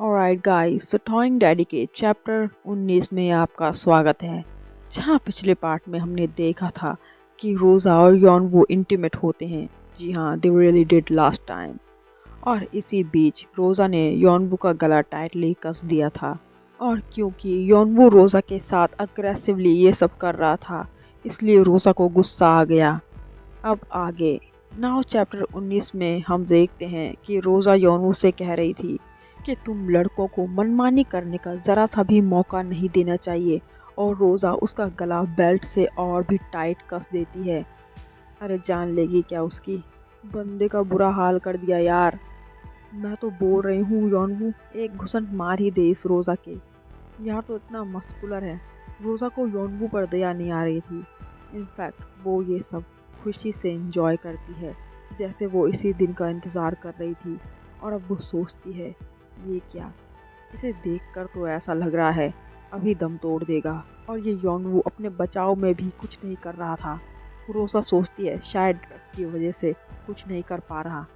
Alright guys, toing daddy के chapter 19 में आपका स्वागत है। जहाँ पिछले पार्ट में हमने देखा था कि रोज़ा और यॉनवू इंटीमेट होते हैं। जी हाँ, they really did last time. और इसी बीच रोज़ा ने यॉनवू का गला टाइटली कस दिया था। और क्योंकि यॉनवू रोज़ा के साथ अग्रेसिवली ये सब कर रहा था, इसलिए रोज़ा को गुस्सा आ गया। अब आगे नाउ चैप्टर 19 में हम देखते हैं कि रोज़ा यॉनवू से कह रही थी कि तुम लड़कों को मनमानी करने का ज़रा सा भी मौका नहीं देना चाहिए, और रोज़ा उसका गला बेल्ट से और भी टाइट कस देती है। अरे जान लेगी क्या उसकी। बंदे का बुरा हाल कर दिया यार। मैं तो बोल रही हूँ यॉनवू एक घुसन मार ही दे इस रोज़ा के। यार तो इतना मस्कुलर है। रोज़ा को यॉनवू पर दया नहीं आ रही थी। इनफैक्ट वो ये सब खुशी से एंजॉय करती है, जैसे वो इसी दिन का इंतज़ार कर रही थी। और अब वो सोचती है, ये क्या, इसे देखकर तो ऐसा लग रहा है अभी दम तोड़ देगा। और ये यॉनवू अपने बचाव में भी कुछ नहीं कर रहा था। रोज़ा सोचती है शायद डर की वजह से कुछ नहीं कर पा रहा।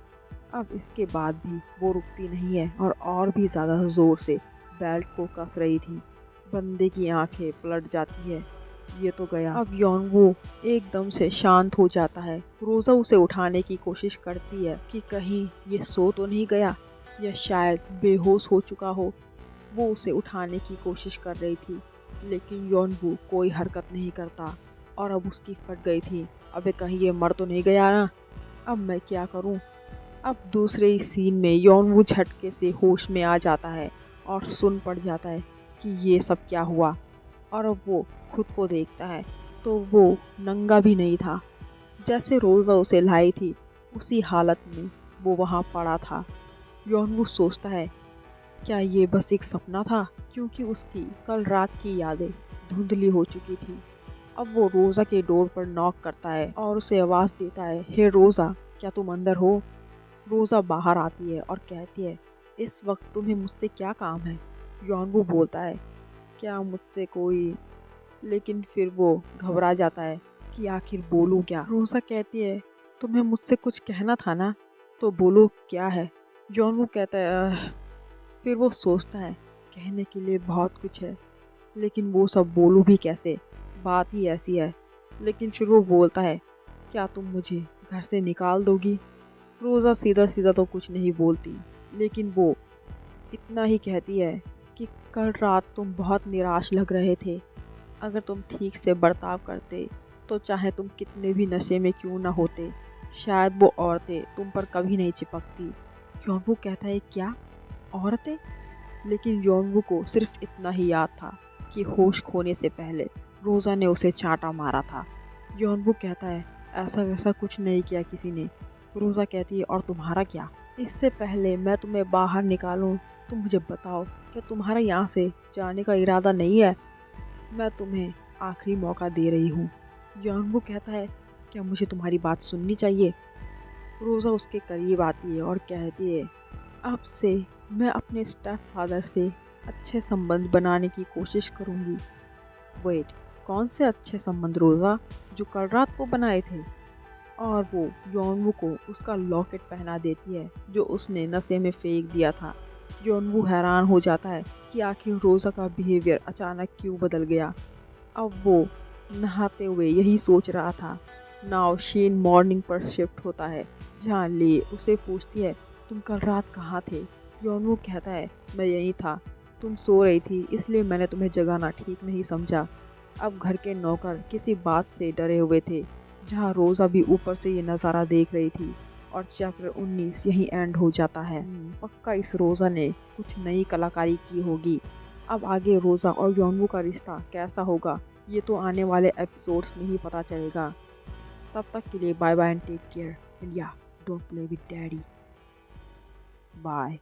अब इसके बाद भी वो रुकती नहीं है और भी ज़्यादा ज़ोर से बेल्ट को कस रही थी। बंदे की आंखें पलट जाती है। ये तो गया। अब यॉनवू एकदम से शांत हो जाता है। रोज़ा उसे उठाने की कोशिश करती है कि कहीं ये सो तो नहीं गया या शायद बेहोश हो चुका हो। वो उसे उठाने की कोशिश कर रही थी, लेकिन यॉनवू कोई हरकत नहीं करता। और अब उसकी फट गई थी, अबे कहीं ये मर तो नहीं गया ना, अब मैं क्या करूं। अब दूसरे ही सीन में यॉनवू झटके से होश में आ जाता है और सुन पड़ जाता है कि ये सब क्या हुआ। और अब वो खुद को देखता है तो वो नंगा भी नहीं था। जैसे रोज़ा उसे लाई थी उसी हालत में वो वहाँ पड़ा था। यॉनवू सोचता है, क्या ये बस एक सपना था, क्योंकि उसकी कल रात की यादें धुंधली हो चुकी थी। अब वो रोज़ा के डोर पर नॉक करता है और उसे आवाज़ देता है, हे रोज़ा, क्या तुम अंदर हो। रोज़ा बाहर आती है और कहती है, इस वक्त तुम्हें मुझसे क्या काम है। यॉनवू बोलता है, क्या मुझसे कोई, लेकिन फिर वो घबरा जाता है कि आखिर बोलूं क्या। रोज़ा कहती है, तुम्हें मुझसे कुछ कहना था ना, तो बोलो क्या है। यॉनवू कहता है फिर वो सोचता है कहने के लिए बहुत कुछ है, लेकिन वो सब बोलूं भी कैसे, बात ही ऐसी है। लेकिन फिर वो बोलता है, क्या तुम मुझे घर से निकाल दोगी। रोज़ा सीधा सीधा तो कुछ नहीं बोलती, लेकिन वो इतना ही कहती है कि कल रात तुम बहुत निराश लग रहे थे। अगर तुम ठीक से बर्ताव करते तो चाहे तुम कितने भी नशे में क्यों ना होते, शायद वो औरतें तुम पर कभी नहीं चिपकती। यॉनवू कहता है, क्या औरतें। लेकिन यॉनवू को सिर्फ इतना ही याद था कि होश खोने से पहले रोज़ा ने उसे चांटा मारा था। यॉनवू कहता है, ऐसा वैसा कुछ नहीं किया किसी ने। रोज़ा कहती है, और तुम्हारा क्या। इससे पहले मैं तुम्हें बाहर निकालूं, तुम मुझे बताओ, क्या तुम्हारा यहाँ से जाने का इरादा नहीं है। मैं तुम्हें आखिरी मौका दे रही हूँ। यॉनवू कहता है, क्या मुझे तुम्हारी बात सुननी चाहिए। रोज़ा उसके करीब आती है और कहती है, अब से मैं अपने स्टेप फादर से अच्छे संबंध बनाने की कोशिश करूँगी। वेट, कौन से अच्छे संबंध रोज़ा, जो कल रात को बनाए थे। और वो यॉनवू को उसका लॉकेट पहना देती है जो उसने नशे में फेंक दिया था। यॉनवू हैरान हो जाता है कि आखिर रोज़ा का बिहेवियर अचानक क्यों बदल गया। अब वो नहाते हुए यही सोच रहा था। नाउ शीन मॉर्निंग पर शिफ्ट होता है, जहाँ ले उसे पूछती है, तुम कल रात कहाँ थे। यॉनवू कहता है, मैं यहीं था, तुम सो रही थी इसलिए मैंने तुम्हें जगाना ठीक नहीं समझा। अब घर के नौकर किसी बात से डरे हुए थे, जहाँ रोज़ा भी ऊपर से ये नज़ारा देख रही थी। और चैप्टर 19 यहीं एंड हो जाता है। पक्का इस रोज़ा ने कुछ नई कलाकारी की होगी। अब आगे रोज़ा और यॉनवू का रिश्ता कैसा होगा, ये तो आने वाले एपिसोड्स में ही पता चलेगा। तब तक के लिए bye bye and take care, and yeah, don't play with daddy. Bye.